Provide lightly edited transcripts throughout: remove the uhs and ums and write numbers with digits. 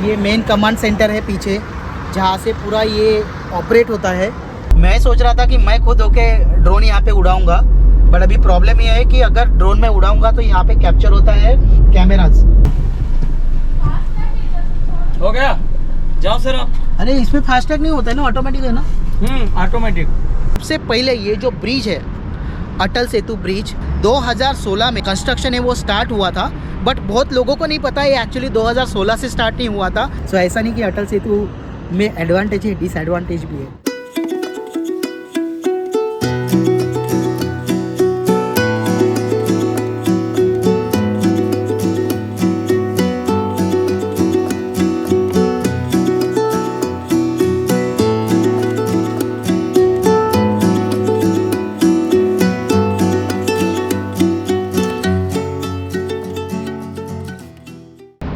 ये main command centre है पीछे, जहाँ से पूरा ये ऑपरेट होता है। मैं सोच रहा था कि मैं खुद होके ड्रोन यहाँ पे उड़ाऊंगा, बट अभी प्रॉब्लम ये है कि अगर ड्रोन में उड़ाऊंगा तो यहाँ पे कैप्चर होता है कैमरास। हो गया, जाओ सर आप। अरे इसमें फास्टैग नहीं होता है ना, ऑटोमेटिक है ना? ऑटोमेटिक। सबसे पहले ये जो ब्रिज है अटल सेतु ब्रिज 2016 में कंस्ट्रक्शन है वो स्टार्ट हुआ था, बट बहुत लोगों को नहीं पता ये एक्चुअली 2016 से स्टार्ट नहीं हुआ था। सो ऐसा नहीं कि अटल सेतु में एडवांटेज है, डिसएडवांटेज भी है।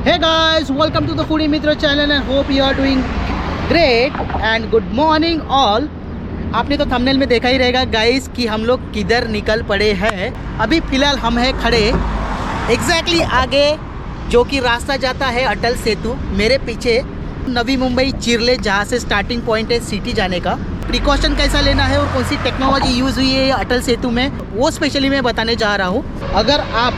Hey guys, welcome to the Foodie Mitra channel and hope you are doing great and good morning all। आपने तो थंबनेल में देखा ही रहेगा गाइस कि हम लोग किधर निकल पड़े हैं। अभी फ़िलहाल हम हैं खड़े एग्जैक्टली आगे, जो कि रास्ता जाता है अटल सेतु। मेरे पीछे नवी मुंबई चिरले, जहाँ से स्टार्टिंग पॉइंट है सिटी जाने का। प्रिकॉशन कैसा लेना है और कौन सी टेक्नोलॉजी यूज़ हुई है अटल सेतु में, वो स्पेशली मैं बताने जा रहा हूँ। अगर आप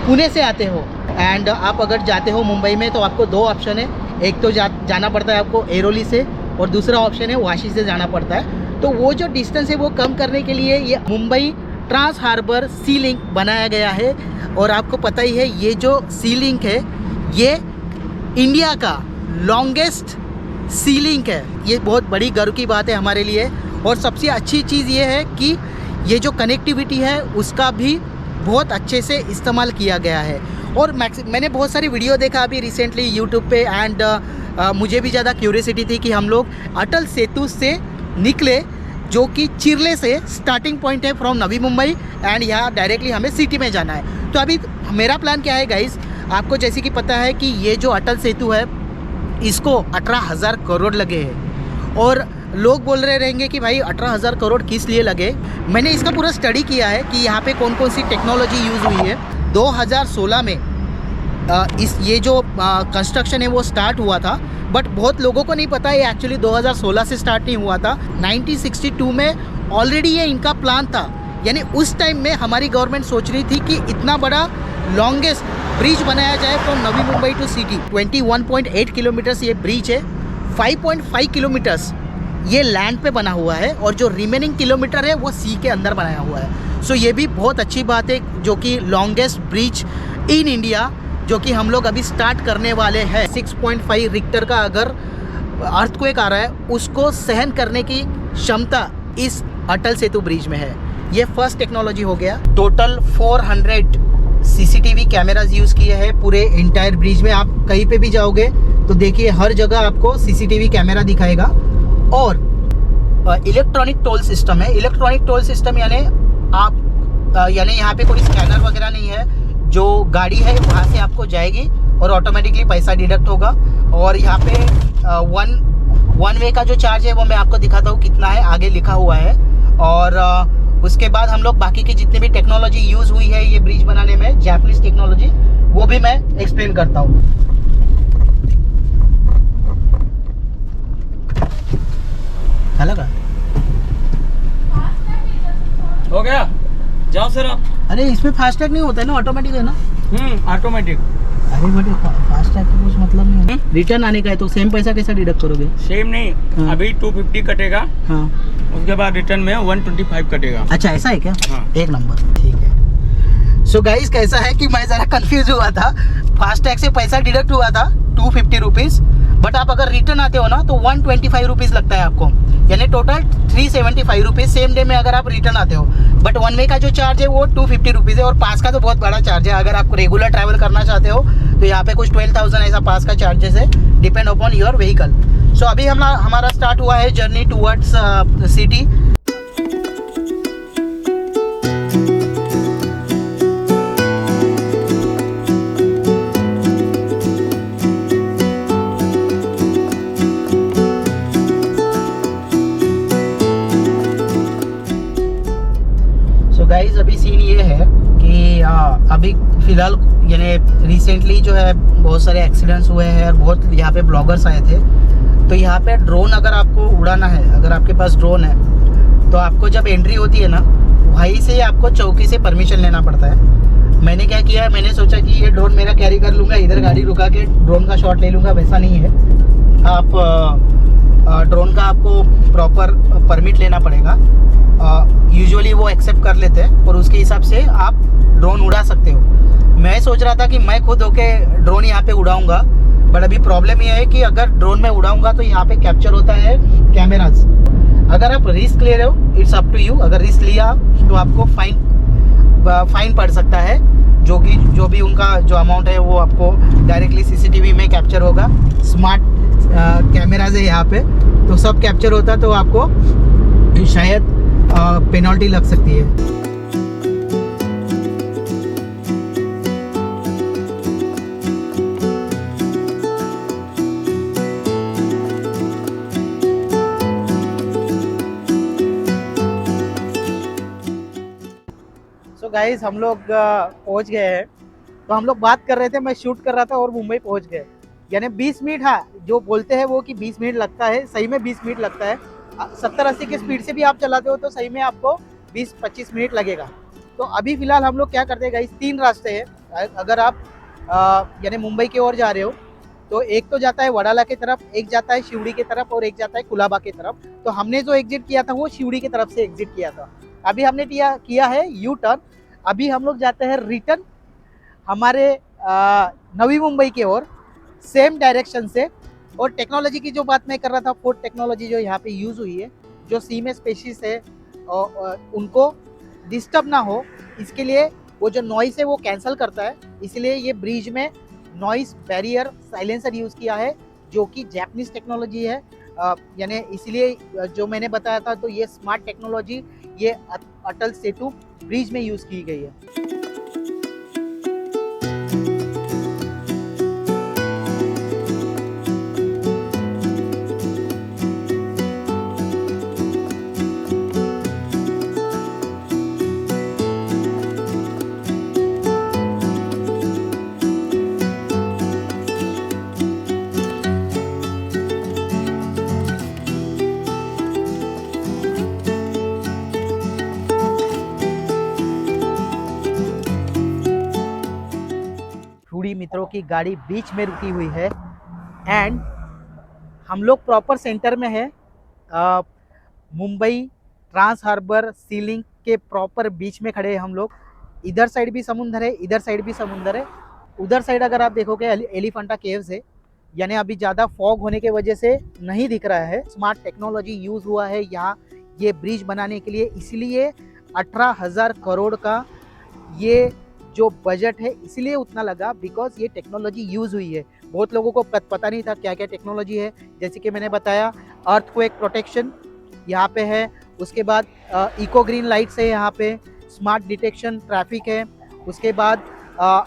पुणे से आते हो एंड आप अगर जाते हो मुंबई में तो आपको दो ऑप्शन है। एक तो जाना पड़ता है आपको एरोली से, और दूसरा ऑप्शन है वाशी से जाना पड़ता है। तो वो जो डिस्टेंस है वो कम करने के लिए ये Mumbai trans harbour sea link बनाया गया है। और आपको पता ही है ये जो सी लिंक है ये इंडिया का लॉन्गेस्ट सी लिंक है। ये बहुत बड़ी गर्व की बात है हमारे लिए। और सबसे अच्छी चीज़ ये है कि ये जो कनेक्टिविटी है उसका भी बहुत अच्छे से इस्तेमाल किया गया है। और मैंने बहुत सारी वीडियो देखा अभी रिसेंटली यूट्यूब पे एंड मुझे भी ज़्यादा क्यूरियोसिटी थी कि हम लोग अटल सेतु से निकले, जो कि चिरले से स्टार्टिंग पॉइंट है फ्रॉम नवी मुंबई, एंड यहाँ डायरेक्टली हमें सिटी में जाना है। तो अभी मेरा प्लान क्या है गाइस, आपको जैसे कि पता है कि ये जो अटल सेतु है इसको 18,000 करोड़ लगे हैं। और लोग बोल रहे रहेंगे कि भाई 18,000 करोड़ किस लिए लगे। मैंने इसका पूरा स्टडी किया है कि यहाँ पे कौन कौन सी टेक्नोलॉजी यूज़ हुई है। 2016 में ये जो कंस्ट्रक्शन है वो स्टार्ट हुआ था, बट बहुत लोगों को नहीं पता ये एक्चुअली 2016 से स्टार्ट नहीं हुआ था। 1962 में ऑलरेडी ये इनका प्लान था। यानी उस टाइम में हमारी गवर्नमेंट सोच रही थी कि इतना बड़ा लॉन्गेस्ट ब्रिज बनाया जाए from Navi Mumbai to city. 21.8 kilometres ये ब्रिज है, 5.5 किलोमीटर्स ये लैंड पे बना हुआ है, और जो रिमेनिंग किलोमीटर है वो सी के अंदर बनाया हुआ है। सो ये भी बहुत अच्छी बात है, जो कि लॉन्गेस्ट ब्रिज इन इंडिया जो कि हम लोग अभी स्टार्ट करने वाले हैं। 6.5 रिक्टर का अगर अर्थक्वेक आ रहा है उसको सहन करने की क्षमता इस अटल सेतु ब्रिज में है। ये फर्स्ट टेक्नोलॉजी हो गया। टोटल 400 सीसीटीवी कैमराज यूज़ किए हैं पूरे इंटायर ब्रिज में। आप कहीं पे भी जाओगे तो देखिए हर जगह आपको सीसीटीवी कैमरा दिखाएगा। और इलेक्ट्रॉनिक टोल सिस्टम है। इलेक्ट्रॉनिक टोल सिस्टम यानी यहाँ पे कोई स्कैनर वगैरह नहीं है। जो गाड़ी है वहाँ से आपको जाएगी और ऑटोमेटिकली पैसा डिडक्ट होगा। और यहाँ पे वन वे का जो चार्ज है वो मैं आपको दिखाता हूँ कितना है, आगे लिखा हुआ है। और उसके बाद हम लोग बाकी की जितनी भी टेक्नोलॉजी यूज़ हुई है ये ब्रिज बनाने में, जापानीज टेक्नोलॉजी, वो भी मैं एक्सप्लेन करता हूँ। लगा? हो गया, जाओ सर आप। अरे इसमें फास्टैग नहीं होता है ना, ऑटोमेटिक है ना? ऑटोमेटिक। अरे बटे फास्टैग का कुछ मतलब नहीं है। रिटर्न आने का है तो सेम पैसा कैसा डिडक्ट करोगे? सेम नहीं। हाँ। अभी 250 कटेगा। हाँ। उसके बाद रिटर्न में 125 कटेगा। अच्छा ऐसा है क्या? हाँ। एक नंबर, ठीक है। सो गाइस कैसा है कि मैं ज़रा कंफ्यूज हुआ था। फास्टैग से पैसा डिडक्ट हुआ था 250 रुपीज़, बट आप अगर रिटर्न आते हो ना तो 125 रुपीज़ लगता है आपको, यानी टोटल 375 रुपीज़ सेम डे में अगर आप रिटर्न आते हो। बट वन वे का जो चार्ज है वो 250 रुपीज़ है। और पास का तो बहुत बड़ा चार्ज है। अगर आप रेगुलर ट्रैवल करना चाहते हो तो यहाँ पे कुछ 12,000 ऐसा पास का चार्जेस है, डिपेंड अपॉन योर व्हीकल। सो अभी हमारा स्टार्ट हुआ है जर्नी टूवर्ड्स सिटी। गाइस अभी सीन ये है कि अभी फ़िलहाल यानी रिसेंटली जो है बहुत सारे एक्सीडेंट्स हुए हैं और बहुत यहाँ पे ब्लॉगर्स आए थे। तो यहाँ पे ड्रोन अगर आपको उड़ाना है, अगर आपके पास ड्रोन है तो आपको जब एंट्री होती है ना, वहीं से आपको चौकी से परमिशन लेना पड़ता है। मैंने क्या किया है, मैंने सोचा कि ये ड्रोन मेरा कैरी कर लूँगा, इधर गाड़ी रुका के ड्रोन का शॉट ले लूँगा, वैसा नहीं है। आप ड्रोन का आपको प्रॉपर परमिट लेना पड़ेगा। यूजुअली वो एक्सेप्ट कर लेते हैं और उसके हिसाब से आप ड्रोन उड़ा सकते हो। मैं सोच रहा था कि मैं खुद होके ड्रोन यहाँ पे उड़ाऊँगा, बट अभी प्रॉब्लम ये है कि अगर ड्रोन में उड़ाऊँगा तो यहाँ पे कैप्चर होता है कैमराज। अगर आप रिस्क ले रहे हो, इट्स अप टू यू। अगर रिस्क लिया तो आपको फाइन पड़ सकता है, जो भी उनका जो अमाउंट है वो आपको डायरेक्टली सीसीटीवी में कैप्चर होगा। स्मार्ट कैमराज है यहाँ पे, तो सब कैप्चर होता है, तो आपको शायद पेनल्टी लग सकती है। सो गाइस, हम लोग पहुँच गए हैं। तो हम लोग बात कर रहे थे, मैं शूट कर रहा था और मुंबई पहुँच गए। यानी 20 मिनट, हाँ जो बोलते हैं वो कि 20 मिनट लगता है, सही में 20 मिनट लगता है। 70-80 की स्पीड से भी आप चलाते हो तो सही में आपको 20-25 मिनट लगेगा। तो अभी फ़िलहाल हम लोग क्या करते हैं गाइस, 3 रास्ते हैं। अगर आप यानी मुंबई की ओर जा रहे हो तो एक तो जाता है वडाला की तरफ, एक जाता है शिवड़ी की तरफ और एक जाता है कुलाबा की तरफ। तो हमने जो एग्जिट किया था वो शिवड़ी की तरफ से एग्जिट किया था। अभी हमने किया है यू टर्न। अभी हम लोग जाते हैं रिटर्न हमारे नवी मुंबई की ओर, सेम डायरेक्शन से। और टेक्नोलॉजी की जो बात मैं कर रहा था, फोर्ड टेक्नोलॉजी जो यहाँ पे यूज़ हुई है, जो सी में स्पेशीज है उनको डिस्टर्ब ना हो, इसके लिए वो जो नॉइस है वो कैंसिल करता है। इसलिए ये ब्रिज में नॉइस बैरियर साइलेंसर यूज़ किया है, जो कि जापानीज टेक्नोलॉजी है। यानी इसलिए जो मैंने बताया था, तो ये स्मार्ट टेक्नोलॉजी ये अटल सेतु ब्रिज में यूज़ की गई है। मित्रों की गाड़ी बीच में रुकी हुई है एंड हम लोग प्रॉपर सेंटर में है। Mumbai trans harbour sea link के प्रॉपर बीच में खड़े हैं हम लोग। इधर साइड भी समुंदर है, इधर साइड भी समुंदर है। उधर साइड अगर आप देखोगे एलिफेंटा केव्स है, यानी अभी ज़्यादा फॉग होने की वजह से नहीं दिख रहा है। स्मार्ट टेक्नोलॉजी यूज़ हुआ है यहाँ ये ब्रिज बनाने के लिए, इसलिए 18,000 करोड़ का ये जो बजट है इसलिए उतना लगा, बिकॉज ये टेक्नोलॉजी यूज़ हुई है। बहुत लोगों को पता नहीं था क्या क्या टेक्नोलॉजी है। जैसे कि मैंने बताया, अर्थक्वेक प्रोटेक्शन यहाँ पे है, उसके बाद इको ग्रीन लाइट्स है यहाँ पे, स्मार्ट डिटेक्शन ट्रैफिक है, उसके बाद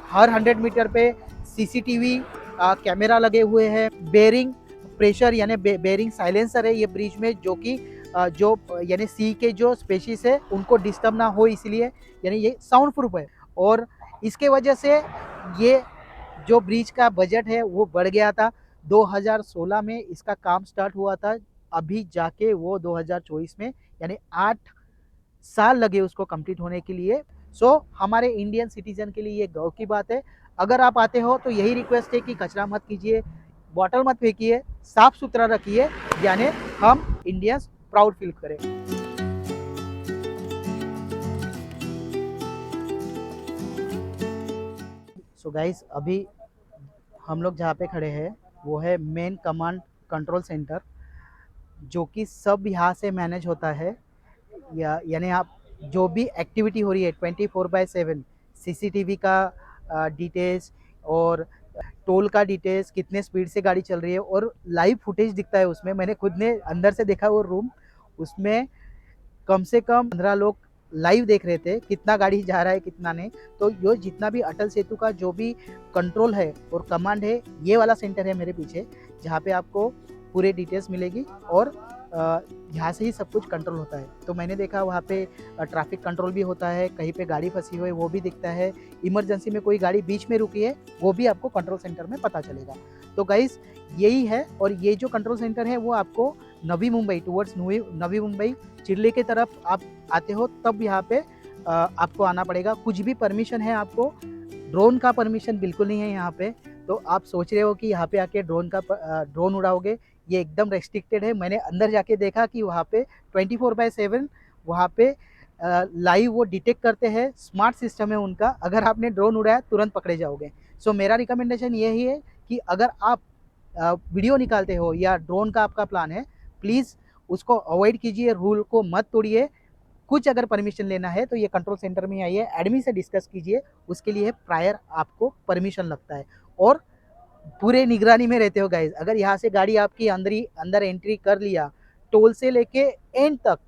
हर 100 मीटर पे सीसीटीवी कैमरा लगे हुए हैं, बेरिंग प्रेशर यानी बेरिंग साइलेंसर है ये ब्रिज में, जो कि जो यानी सी के जो स्पेशीज है उनको डिस्टर्ब ना हो, इसलिए यानी ये साउंड प्रूफ है। और इसके वजह से ये जो ब्रिज का बजट है वो बढ़ गया था। 2016 में इसका काम स्टार्ट हुआ था, अभी जाके वो 2024 में, यानी 8 साल लगे उसको कंप्लीट होने के लिए। सो हमारे इंडियन सिटीजन के लिए ये गौरव की बात है। अगर आप आते हो तो यही रिक्वेस्ट है कि कचरा मत कीजिए, बॉटल मत फेंकिए, साफ सुथरा रखिए, यानी हम इंडियंस प्राउड फील करें। सो गाइस, अभी हम लोग जहाँ पे खड़े हैं वो है मेन कमांड कंट्रोल सेंटर, जो कि सब यहाँ से मैनेज होता है। यानी आप जो भी एक्टिविटी हो रही है 24/7 सीसीटीवी का डिटेल्स और टोल का डिटेल्स, कितने स्पीड से गाड़ी चल रही है, और लाइव फुटेज दिखता है उसमें। मैंने खुद ने अंदर से देखा वो रूम, उसमें कम से कम 15 लोग लाइव देख रहे थे कितना गाड़ी जा रहा है कितना नहीं। तो ये जितना भी अटल सेतु का जो भी कंट्रोल है और कमांड है, ये वाला सेंटर है मेरे पीछे, जहाँ पे आपको पूरे डिटेल्स मिलेगी और यहाँ से ही सब कुछ कंट्रोल होता है। तो मैंने देखा वहाँ पे ट्रैफिक कंट्रोल भी होता है, कहीं पे गाड़ी फंसी हुई है वो भी दिखता है, इमरजेंसी में कोई गाड़ी बीच में रुकी है वो भी आपको कंट्रोल सेंटर में पता चलेगा। तो गाइस यही है, और ये जो कंट्रोल सेंटर है वो आपको नवी मुंबई टुवर्ड्स नवी मुंबई चिरले की तरफ आप आते हो तब यहाँ पे आपको आना पड़ेगा। कुछ भी परमिशन है आपको, ड्रोन का परमिशन बिल्कुल नहीं है यहाँ पे। तो आप सोच रहे हो कि यहाँ पे आके ड्रोन उड़ाओगे, ये एकदम रेस्ट्रिक्टेड है। मैंने अंदर जाके देखा कि वहाँ पे 24/7 वहाँ पे लाइव वो डिटेक्ट करते हैं, स्मार्ट सिस्टम है उनका। अगर आपने ड्रोन उड़ाया तुरंत पकड़े जाओगे। सो मेरा रिकमेंडेशन यही है कि अगर आप वीडियो निकालते हो या ड्रोन का आपका प्लान है, प्लीज़ उसको अवॉइड कीजिए, रूल को मत तोड़िए। कुछ अगर परमिशन लेना है तो ये कंट्रोल सेंटर में आइए, एडमिन से डिस्कस कीजिए, उसके लिए प्रायर आपको परमिशन लगता है। और पूरे निगरानी में रहते हो गाइज। अगर यहाँ से गाड़ी आपकी अंदर एंट्री कर लिया, टोल से लेके एंड तक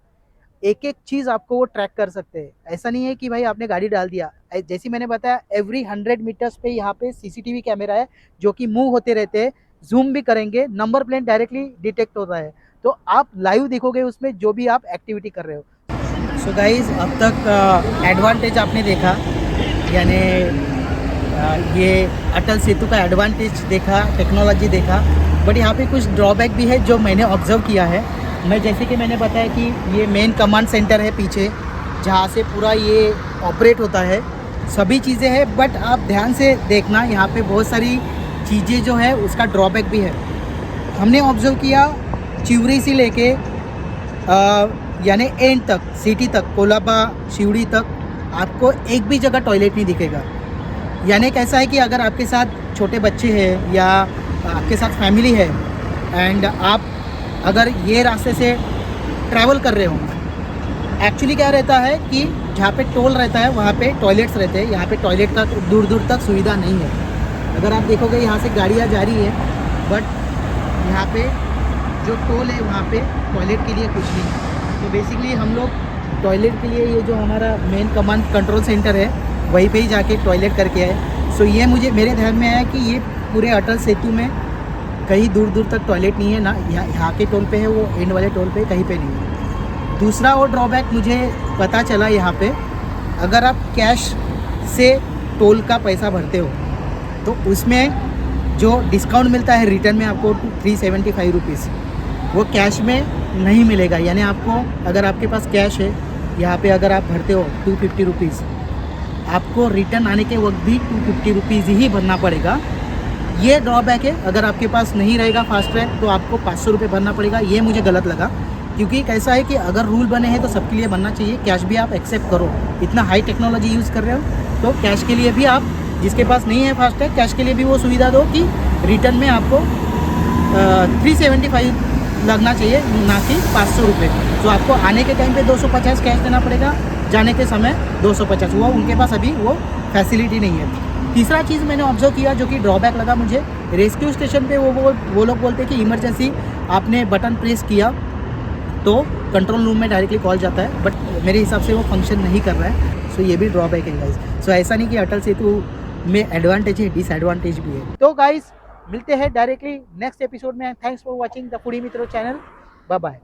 एक एक चीज़ आपको वो ट्रैक कर सकते हैं। ऐसा नहीं है कि भाई आपने गाड़ी डाल दिया, जैसे मैंने बताया एवरी 100 मीटर्स पे यहाँ पे CCTV कैमरा है जो कि मूव होते रहते हैं, जूम भी करेंगे, नंबर प्लेट डायरेक्टली डिटेक्ट होता है, तो आप लाइव दिखोगे उसमें जो भी आप एक्टिविटी कर रहे हो। सो गाइज अब तक एडवांटेज आपने देखा, यानी ये अटल सेतु का एडवांटेज देखा, टेक्नोलॉजी देखा, बट यहाँ पे कुछ ड्रॉबैक भी है जो मैंने ऑब्जर्व किया है। मैं जैसे कि मैंने बताया कि ये मेन कमांड सेंटर है पीछे, जहाँ से पूरा ये ऑपरेट होता है, सभी चीज़ें हैं, बट आप ध्यान से देखना यहाँ पे बहुत सारी चीज़ें जो है उसका ड्रॉबैक भी है। हमने ऑब्जर्व किया चिवरी से लेके यानी एंड तक, सिटी तक, कोलाबा शिवड़ी तक आपको एक भी जगह टॉयलेट नहीं दिखेगा। यानी कैसा है कि अगर आपके साथ छोटे बच्चे हैं या आपके साथ फैमिली है एंड आप अगर ये रास्ते से ट्रैवल कर रहे हो, एक्चुअली क्या रहता है कि जहाँ पे टोल रहता है वहाँ पे टॉयलेट्स रहते हैं, यहाँ पे टॉयलेट का दूर दूर तक सुविधा नहीं है। अगर आप देखोगे यहाँ से गाड़ियाँ जा रही है, बट यहाँ पे जो टोल है वहाँ पे टॉयलेट के लिए कुछ नहीं है। तो बेसिकली हम लोग टॉयलेट के लिए ये जो हमारा मेन कमांड कंट्रोल सेंटर है वहीं पे ही जाके टॉयलेट करके आए। सो ये मुझे मेरे ध्यान में आया कि ये पूरे अटल सेतु में कहीं दूर दूर तक टॉयलेट नहीं है ना, यहाँ के टोल पे है, वो एंड वाले टोल पे कहीं पे नहीं है। दूसरा और ड्रॉबैक मुझे पता चला यहाँ पे, अगर आप कैश से टोल का पैसा भरते हो तो उसमें जो डिस्काउंट मिलता है रिटर्न में आपको 375 रुपीज़, वो कैश में नहीं मिलेगा। यानी आपको अगर आपके पास कैश है यहाँ पे अगर आप भरते हो 250 रुपीज़, आपको रिटर्न आने के वक्त भी 250 रुपीज़ ही भरना पड़ेगा। ये ड्रॉबैक है। अगर आपके पास नहीं रहेगा फास्ट ट्रैक तो आपको 500 रुपये भरना पड़ेगा। ये मुझे गलत लगा, क्योंकि कैसा है कि अगर रूल बने हैं तो सबके लिए बनना चाहिए। कैश भी आप एक्सेप्ट करो, इतना हाई टेक्नोलॉजी यूज़ कर रहे हो तो कैश के लिए भी आप, जिसके पास नहीं है फास्ट ट्रैक, कैश के लिए भी वो सुविधा दो कि रिटर्न में आपको 375 लगना चाहिए, ना कि 500 रुपये। तो आपको आने के टाइम पे 250 कैश देना पड़ेगा, जाने के समय 250। वो उनके पास अभी वो फैसिलिटी नहीं है। तीसरा चीज़ मैंने ऑब्जर्व किया जो कि ड्रॉबैक लगा मुझे, रेस्क्यू स्टेशन पे वो लोग बोलते हैं कि इमरजेंसी आपने बटन प्रेस किया तो कंट्रोल रूम में डायरेक्टली कॉल जाता है, बट मेरे हिसाब से वो फंक्शन नहीं कर रहा है। सो ये भी ड्रॉबैक है गाइस। सो ऐसा नहीं कि अटल सेतु में एडवांटेज है, डिसएडवांटेज भी है। तो गाइस मिलते हैं डायरेक्टली नेक्स्ट एपिसोड में। Thanks for watching the foodie मित्रों चैनल। Bye bye.